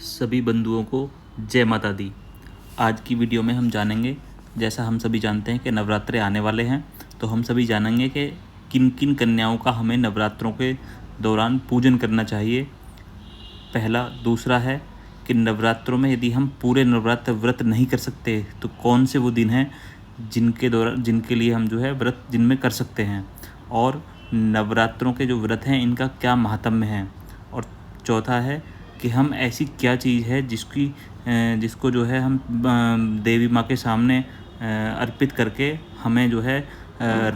सभी बंधुओं को जय माता दी। आज की वीडियो में हम जानेंगे, जैसा हम सभी जानते हैं कि नवरात्रे आने वाले हैं, तो हम सभी जानेंगे कि किन किन कन्याओं का हमें नवरात्रों के दौरान पूजन करना चाहिए। पहला। दूसरा है कि नवरात्रों में यदि हम पूरे नवरात्र व्रत नहीं कर सकते तो कौन से वो दिन हैं जिनके लिए हम व्रत जिनमें कर सकते हैं, और नवरात्रों के जो व्रत हैं इनका क्या महात्म्य है। और चौथा है कि हम ऐसी क्या चीज़ है जिसको हम देवी माँ के सामने अर्पित करके हमें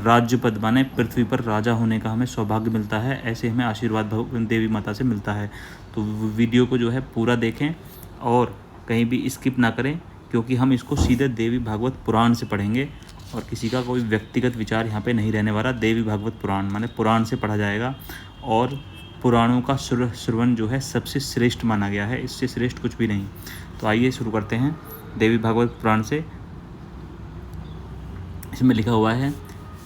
राज्य पद माने पृथ्वी पर राजा होने का हमें सौभाग्य मिलता है, ऐसे हमें आशीर्वाद देवी माता से मिलता है। तो वीडियो को पूरा देखें और कहीं भी स्किप ना करें, क्योंकि हम इसको सीधे देवी भागवत पुराण से पढ़ेंगे और किसी का कोई व्यक्तिगत विचार यहाँ पे नहीं रहने वाला। देवी भागवत पुराण माने पुराण से पढ़ा जाएगा, और पुराणों का श्रवण सबसे श्रेष्ठ माना गया है, इससे श्रेष्ठ कुछ भी नहीं। तो आइए शुरू करते हैं देवी भागवत पुराण से। इसमें लिखा हुआ है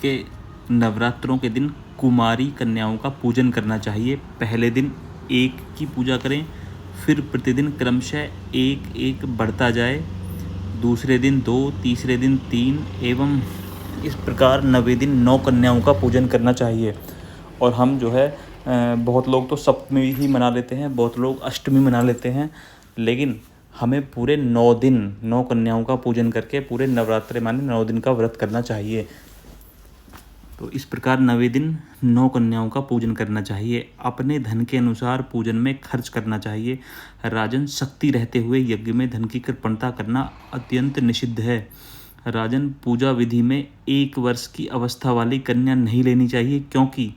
कि नवरात्रों के दिन कुमारी कन्याओं का पूजन करना चाहिए। पहले दिन एक की पूजा करें, फिर प्रतिदिन क्रमशः एक एक बढ़ता जाए, दूसरे दिन 2, तीसरे दिन 3, एवं इस प्रकार 9वें दिन 9 कन्याओं का पूजन करना चाहिए। और हम बहुत लोग तो सप्तमी ही मना लेते हैं, बहुत लोग अष्टमी मना लेते हैं, लेकिन हमें पूरे 9 दिन 9 कन्याओं का पूजन करके पूरे नवरात्रे माने 9 दिन का व्रत करना चाहिए। तो इस प्रकार 9वें दिन 9 कन्याओं का पूजन करना चाहिए। अपने धन के अनुसार पूजन में खर्च करना चाहिए। राजन, शक्ति रहते हुए यज्ञ में धन की कृपणता करना अत्यंत निषिद्ध है। राजन, पूजा विधि में 1 वर्ष की अवस्था वाली कन्या नहीं लेनी चाहिए, क्योंकि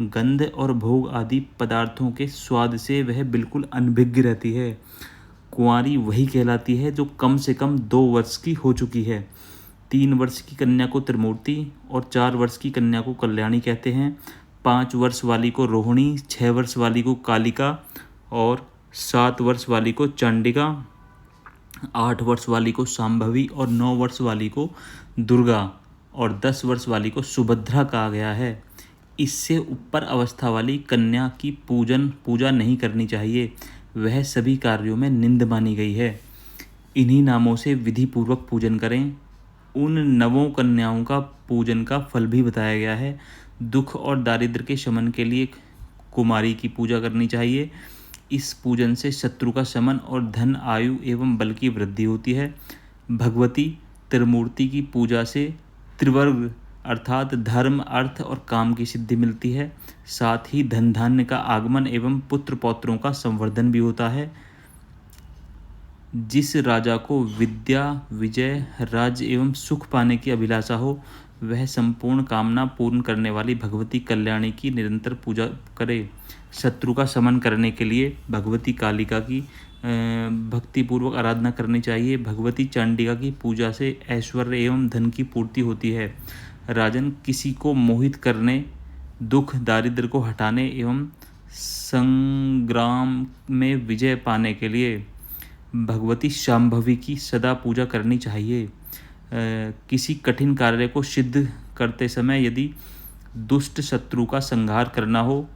गंध और भोग आदि पदार्थों के स्वाद से वह बिल्कुल अनभिज्ञ रहती है। कुंवारी वही कहलाती है जो कम से कम 2 वर्ष की हो चुकी है। 3 वर्ष की कन्या को त्रिमूर्ति और 4 वर्ष की कन्या को कल्याणी कहते हैं। 5 वर्ष वाली को रोहिणी, 6 वर्ष वाली को कालिका और 7 वर्ष वाली को चंडिका, 8 वर्ष वाली को शांभवी और 9 वर्ष वाली को दुर्गा और 10 वर्ष वाली को सुभद्रा कहा गया है। इससे ऊपर अवस्था वाली कन्या की पूजा नहीं करनी चाहिए, वह सभी कार्यों में निंद मानी गई है। इन्हीं नामों से विधि पूर्वक पूजन करें। उन 9 कन्याओं का पूजन का फल भी बताया गया है। दुख और दारिद्र्य के शमन के लिए कुमारी की पूजा करनी चाहिए। इस पूजन से शत्रु का शमन और धन, आयु एवं बल की वृद्धि होती है। भगवती त्रिमूर्ति की पूजा से त्रिवर्ग अर्थात धर्म, अर्थ और काम की सिद्धि मिलती है। साथ ही धन धान्य का आगमन एवं पुत्र पौत्रों का संवर्धन भी होता है। जिस राजा को विद्या, विजय, राज्य एवं सुख पाने की अभिलाषा हो, वह संपूर्ण कामना पूर्ण करने वाली भगवती कल्याणी की निरंतर पूजा करे। शत्रु का शमन करने के लिए भगवती कालिका की भक्तिपूर्वक आराधना करनी चाहिए। भगवती चंडिका की पूजा से ऐश्वर्य एवं धन की पूर्ति होती है। राजन, किसी को मोहित करने, दुख दारिद्र्य को हटाने एवं संग्राम में विजय पाने के लिए भगवती शांभवी की सदा पूजा करनी चाहिए। किसी कठिन कार्य को सिद्ध करते समय यदि दुष्ट शत्रु का संहार करना हो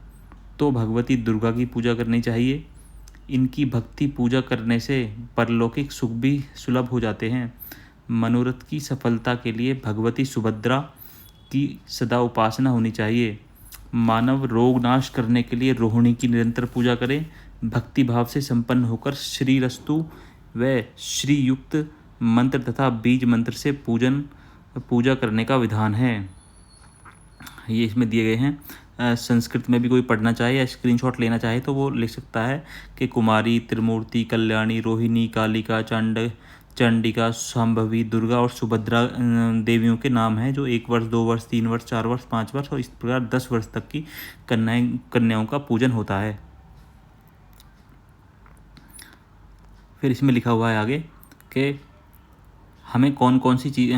तो भगवती दुर्गा की पूजा करनी चाहिए। इनकी भक्ति पूजा करने से परलौकिक सुख भी सुलभ हो जाते हैं। मनोरथ की सफलता के लिए भगवती सुभद्रा की सदा उपासना होनी चाहिए। मानव रोग नाश करने के लिए रोहिणी की निरंतर पूजा करें। भक्ति भाव से संपन्न होकर श्रीरस्तु व श्रीयुक्त मंत्र तथा बीज मंत्र से पूजा करने का विधान है। ये इसमें दिए गए हैं। संस्कृत में भी कोई पढ़ना चाहे या स्क्रीनशॉट लेना चाहे तो वो लिख सकता है कि कुमारी, त्रिमूर्ति, कल्याणी, रोहिणी, कालिका, चंडिका, शांभवी, दुर्गा और सुभद्रा देवियों के नाम हैं जो 1 वर्ष, 2 वर्ष, 3 वर्ष, 4 वर्ष, 5 वर्ष और इस प्रकार 10 वर्ष तक की कन्याओं का पूजन होता है। फिर इसमें लिखा हुआ है आगे कि हमें कौन कौन सी चीज़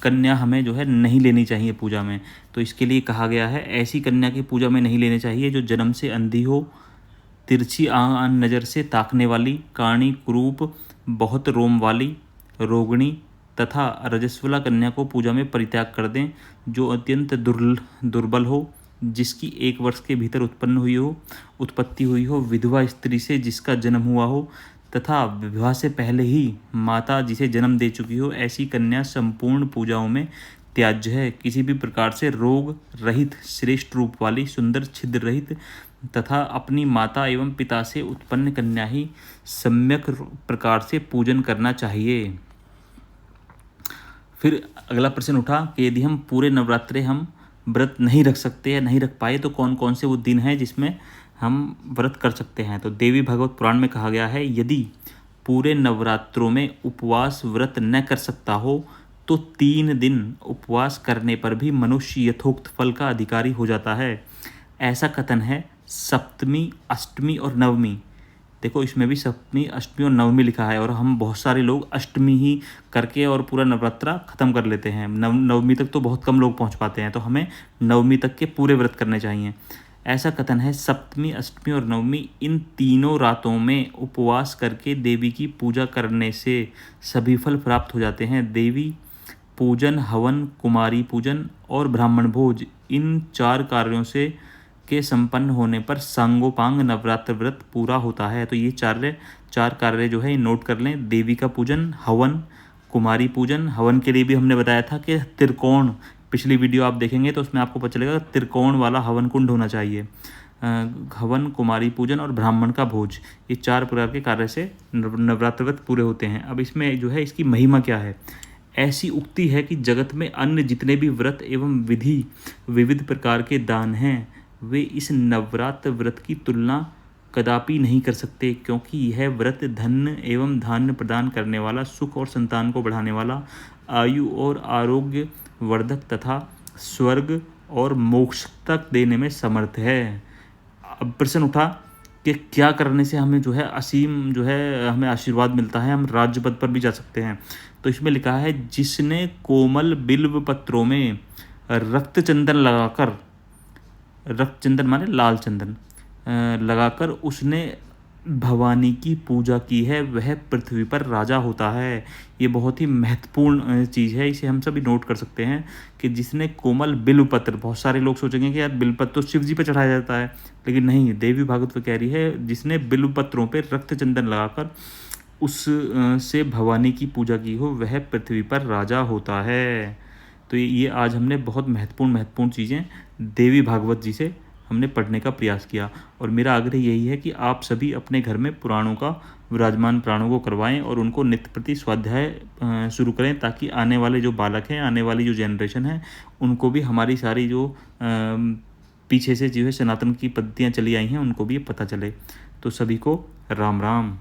कन्या हमें नहीं लेनी चाहिए पूजा में। तो इसके लिए कहा गया है, ऐसी कन्या की पूजा में नहीं लेनी चाहिए जो जन्म से अंधी हो, तिरछी नज़र से ताकने वाली, काणी, कुरूप, बहुत रोम वाली, रोगिणी तथा रजस्वला कन्या को पूजा में परित्याग कर दें। जो अत्यंत दुर्बल हो, जिसकी 1 वर्ष के भीतर उत्पत्ति हुई हो, विधवा स्त्री से जिसका जन्म हुआ हो तथा विवाह से पहले ही माता जिसे जन्म दे चुकी हो, ऐसी कन्या संपूर्ण पूजाओं में त्याज्य है। किसी भी प्रकार से रोग रहित, श्रेष्ठ रूप वाली, सुंदर, छिद्र रहित तथा अपनी माता एवं पिता से उत्पन्न कन्या ही सम्यक प्रकार से पूजन करना चाहिए। फिर अगला प्रश्न उठा कि यदि हम पूरे नवरात्रे हम व्रत नहीं रख सकते या नहीं रख पाए तो कौन कौन से वो दिन हैं जिसमें हम व्रत कर सकते हैं। तो देवी भागवत पुराण में कहा गया है, यदि पूरे नवरात्रों में उपवास व्रत न कर सकता हो तो 3 दिन उपवास करने पर भी मनुष्य यथोक्त फल का अधिकारी हो जाता है। ऐसा कथन है सप्तमी, अष्टमी और नवमी। देखो इसमें भी सप्तमी, अष्टमी और नवमी लिखा है और हम बहुत सारे लोग अष्टमी ही करके और पूरा नवरात्रा ख़त्म कर लेते हैं। नवमी तक तो बहुत कम लोग पहुंच पाते हैं, तो हमें नवमी तक के पूरे व्रत करने चाहिए। ऐसा कथन है सप्तमी, अष्टमी और नवमी, इन तीनों रातों में उपवास करके देवी की पूजा करने से सभी फल प्राप्त हो जाते हैं। देवी पूजन, हवन, कुमारी पूजन और ब्राह्मण भोज, इन 4 कार्यों से के संपन्न होने पर सांगोपांग नवरात्र व्रत पूरा होता है। तो ये 4 कार्य जो है नोट कर लें। देवी का पूजन, हवन, कुमारी पूजन। हवन के लिए भी हमने बताया था कि त्रिकोण, पिछली वीडियो आप देखेंगे तो उसमें आपको पता चलेगा त्रिकोण वाला हवन कुंड होना चाहिए। हवन, कुमारी पूजन और ब्राह्मण का भोज, ये 4 प्रकार के कार्य से नवरात्र व्रत पूरे होते हैं। अब इसमें जो है इसकी महिमा क्या है। ऐसी उक्ति है कि जगत में अन्य जितने भी व्रत एवं विविध प्रकार के दान हैं वे इस नवरात्र व्रत की तुलना कदापि नहीं कर सकते, क्योंकि यह व्रत धन एवं धान्य प्रदान करने वाला, सुख और संतान को बढ़ाने वाला, आयु और आरोग्य वर्धक तथा स्वर्ग और मोक्ष तक देने में समर्थ है। अब प्रश्न उठा कि क्या करने से हमें जो है असीम जो है हमें आशीर्वाद मिलता है, हम राज्य पद पर भी जा सकते हैं। तो इसमें लिखा है जिसने कोमल बिल्व पत्रों में रक्त चंदन लगाकर, रक्त चंदन माने लाल चंदन लगाकर उसने भवानी की पूजा की है, वह पृथ्वी पर राजा होता है। ये बहुत ही महत्वपूर्ण चीज़ है, इसे हम सभी नोट कर सकते हैं कि जिसने कोमल बिल्वपत्र, बहुत सारे लोग सोचेंगे कि यार बिल्वपत्र तो शिव जी पे चढ़ाया जाता है, लेकिन नहीं, देवी भागवत में कह रही है जिसने बिल्वपत्रों पे रक्त चंदन लगाकर उस से भवानी की पूजा की हो वह पृथ्वी पर राजा होता है। तो ये आज हमने बहुत महत्वपूर्ण चीज़ें देवी भागवत जी से हमने पढ़ने का प्रयास किया। और मेरा आग्रह यही है कि आप सभी अपने घर में पुराणों का विराजमान प्राणों को करवाएं और उनको नित्य प्रति स्वाध्याय शुरू करें, ताकि आने वाले जो बालक हैं, आने वाली जो जनरेशन है, उनको भी हमारी सारी जो पीछे से जो है सनातन की पद्धतियाँ चली आई हैं उनको भी पता चले। तो सभी को राम राम।